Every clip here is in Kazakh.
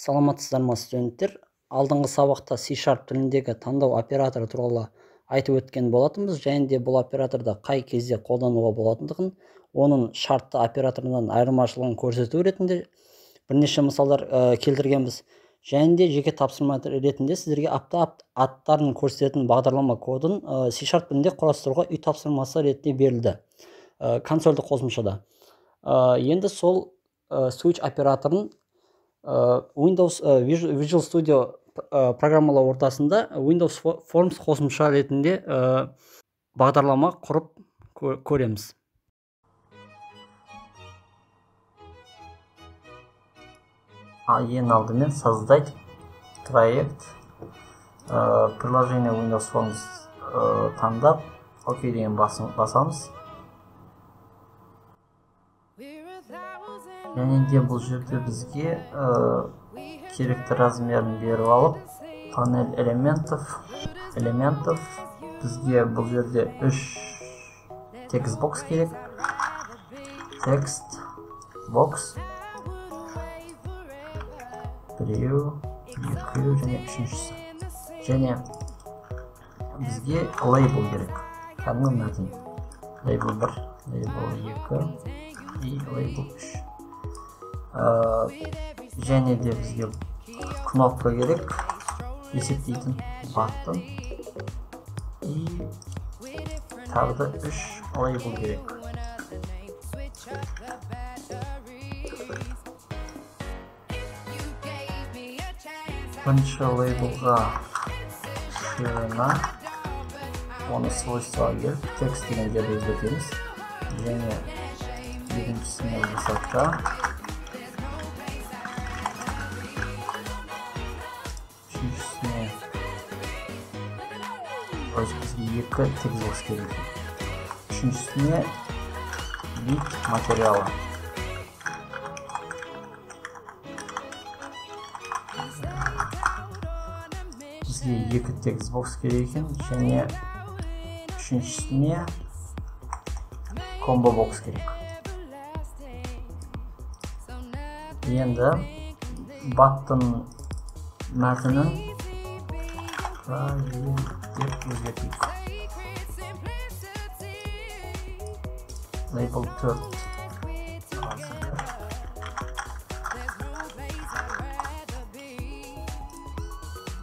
Саламатсыздар ма студенттер? Алдыңғы сабақта C# тіліндегі таңдау операторы туралы айтып өткен болатынбыз, және де бұл операторды қай кезде қолдануға болатындығын, оның шартты операторынан айырмашылығын көрсету ретінде бірнеше мысалдар келтіргенбіз. Және де жеке тапсырма ретінде сіздерге аттарын көрсететін бағдарлама кодын C# тілінде құрастыруға үй тапсырмасы ретінде берілді консольдік қосымшада. Енді сол switch операторын Windows Visual Studio программалау ортасында Windows Forms қосымша ретінде бағдарлама құрып көреміз. Ең алдымен создать проект приложение Windows Forms таңдап ОК деген басамыз. Және де бұл жерде бізге керекті размерін беріп алып, панель элементов бізге бұл жерде 3 текст бокс керек. Текст бокс 1, 2 және 3-шісі. Және бізге лейбл керек. Кәдімгі мәтін. Лейбл 1, лейбл 2 и лейбл 3. Және де бізге кнопка керек, есептейтін баттон и тағы да 3 лейбл керек. Бірінші лейблға ширина, оны свойствоға келіп, текст деген жерде өзгертеміз. Және екіншісіне высотка. Үшіншісіне бізге 2 текст бокс керек. Үшіншісіне вид материалы. Бізге 2 текст бокс керек екен, және үшіншісіне комбо бокс керек. Енді баттың мәтінін деп өзгертейік. Label 4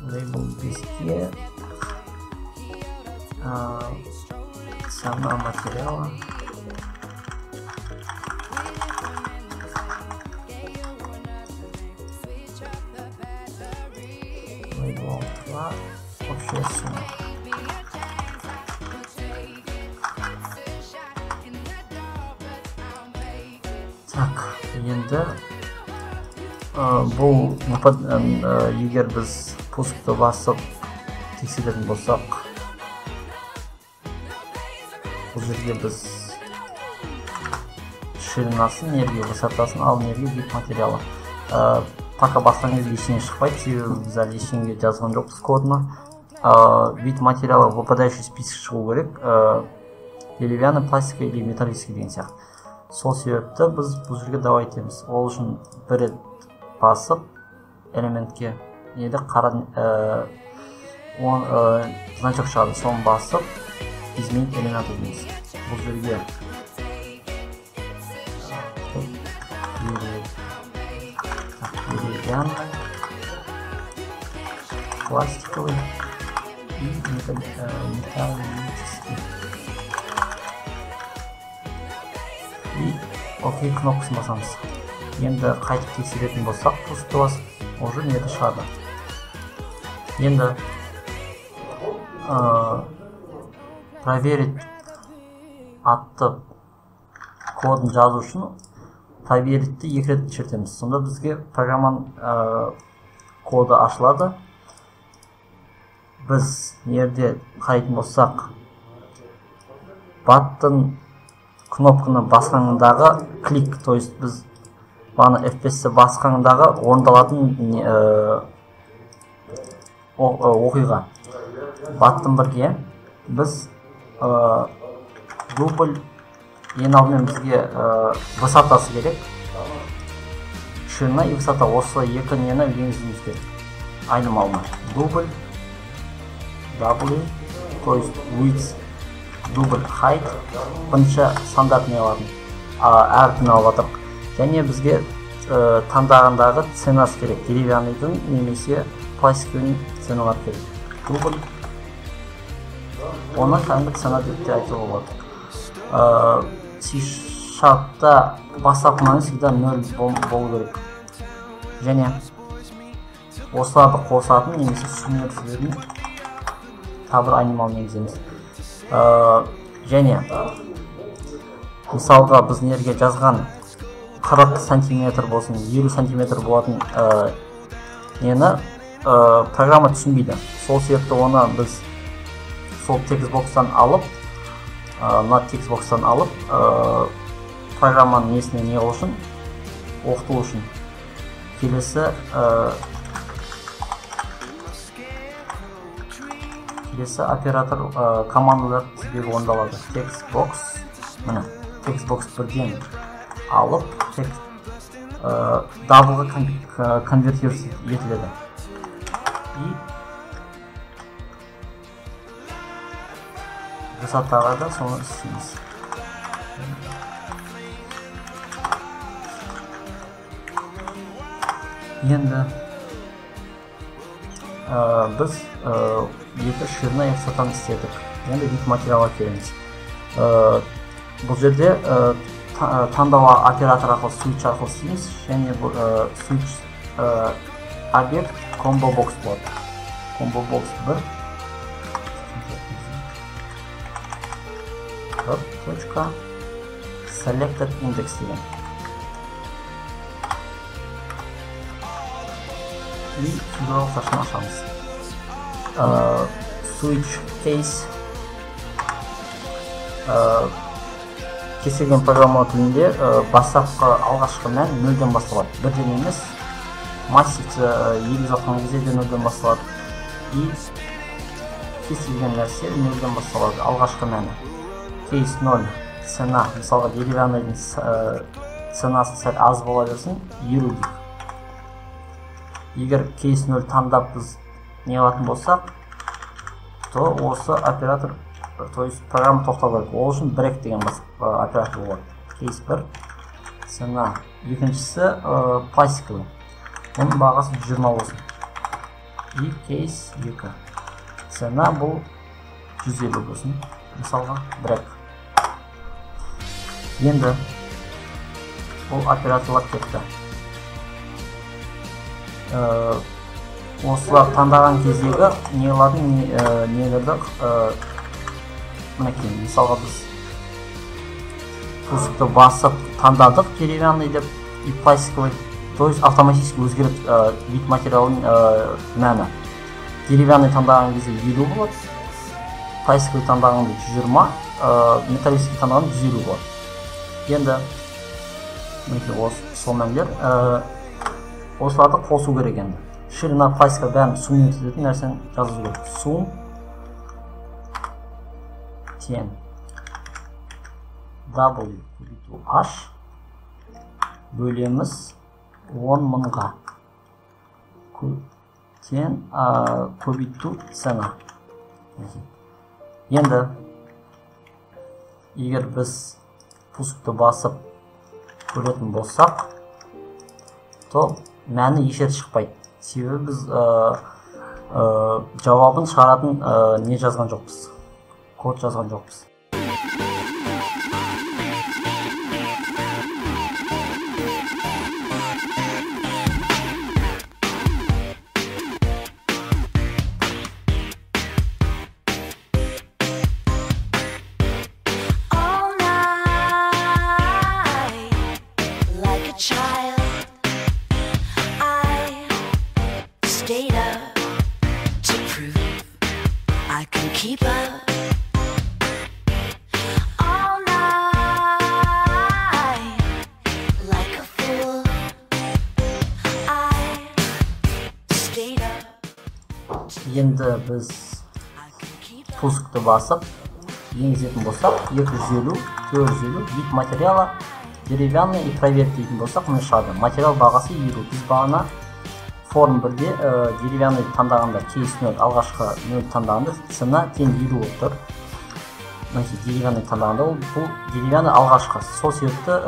Label 5-ке цена материала Label 2 общая сумма. Так, енді бұл егер біз пускты басып тексеретін болсақ, бұл жерге біз ширинасын, нерге высотасын, ал нерге вид материалы. Пока басқан кезде ештеңе шықпайды, себебі біз әлі ештеңе жазған жоқпыз кодына. Вид материалы выпадающий список шығу керек, деревянный, пластик или металлический деген сияқты. Сол себепті біз бұл жерге давай етеміз. Ол үшін бір рет басып элементке еді значок шығады, соны басып изменить элемент дейміз. Бұл жерге деревянный, пластиковый и металлический. И ОК кнопкасын басамыз. Енді қайтып тексеретін болсақ, пусты басып, уже неді шығады. Енді проверить атты кодын жазу үшін проверитті 2 рет шертеміз. Сонда бізге программаның коды ашылады. Біз ерде қарайтын болсақ, баттың кнопканы басқандағы клик, то есть біз баны FPS-і басқандағы орындалатын оқиға. Баттың бірге біз дубль, ең алдымен бізге высотасы керек. ширина и высота. Осы екі нені енгізуіміз керек. Айнымалыны. Дубль, W, то есть width, дубль height. Бірінші стандарт неларын әрпін алып жатырық. Және бізге таңдағандағы ценасы керек. Деревянныйдың немесе пластиковый ценалар керек. Дубль. Оны кәдімгі цена деп те айтуға болады. C-Sharp'та бастапқы мәні всегда 0 болу керек. Және осыларды қосатын немесе суммирсіздерін табір анимал негіземіз. Және мысалға біз нерге жазған 40 сантиметр болсын, 50 сантиметр болатын нені программа түсінбейді. Сол себепті оны біз сол текстбокстан алып, текстбокстан алып, программаның несіне не үшін, оқыту үшін. Келесі оператор командалар тізбегі орындалады. Текстбокс, міне, текстбокс бірден алып, даблға конвертер етіледі. И высотаға да соны істейміз. Енді біз екі ширина высотаны істедік. Енді вид материалға келеміз. Бұл жерде таңдау оператор арқылы switch арқылы істейміз. Және switch объект combo box болады. Combo box 1. Точка selected index деген. И фигуралық сашын ашамыз. Switch case кез-келген программа тілінде бастапқы алғашқы мән 0-ден басталады. Бірден емес, массивті егіз атқан кезде де 0-ден басталады. И кез-келген нәрсе 0-ден басталады. Алғашқы мәні. Case 0, цена, мысалға деревянныйдың ценасы сәл аз бола берсін, 20 дейік. Егер case 0 таңдап біз не алатын болсақ, то осы оператор, то есть программа тоқтау керек. Ол үшін break деген оператор болады. Case 1, цена. Екіншісі пластиковый. Оның бағасы 20 болсын. И case 2. Цена бұл 150 болсын. Мысалға break. Енді бұл операторлар кетті. Осылар таңдаған кездегі нелерді мінекей, мысалға біз пусыкты басып таңдадық деревянный деп и пластиковый, то есть автоматически өзгеріп вид материалының мәні. Деревянный таңдаған кезде 50 болады, пластиковый таңдағанда 120, металлический таңдағанда 150 болады. Енді мінекей сол мәнлер осыларды қосу керек енді. Ширина пластика бәрін сум етілетін нәрсені жазу керек. Сум тең W көбейту H бөлеміз 10.000-ға тең көбейту цена. Енді егер біз пускты басып көретін болсақ, то мәні ешер шықпайды. Себебі біз жауабын шығаратын не жазған жоқпыз, код жазған жоқпыз. Енді біз пускты басып енгізетін болсақ, 250, 450 вид материалы деревянный и проверь дейтін болсақ міне шығады. Материал бағасы 0. Біз бағана форм 1-де деревянный таңдағанда кейс 0, алғашқы 0 таңдағанда цена тең 0 болып тұр. Мінекей деревянный таңдағанда бұл деревянный алғашқы. Сол себепті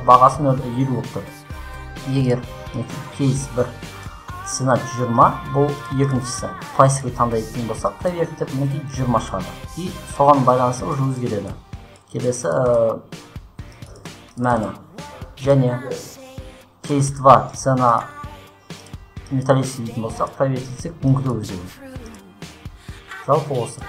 бағасы 0 болып тұр. Егер кейс 1 цена 20, бұл екіншісі. Пластиковый таңдайтын болсақ, проверьтеп мінекей 20 шығады. И соған байланысты уже өзгереді. Келесі мәні. Және кейс 2 цена металлический дейтін болсақ, проверьтесек пункті өзгереді. Жалпы осы.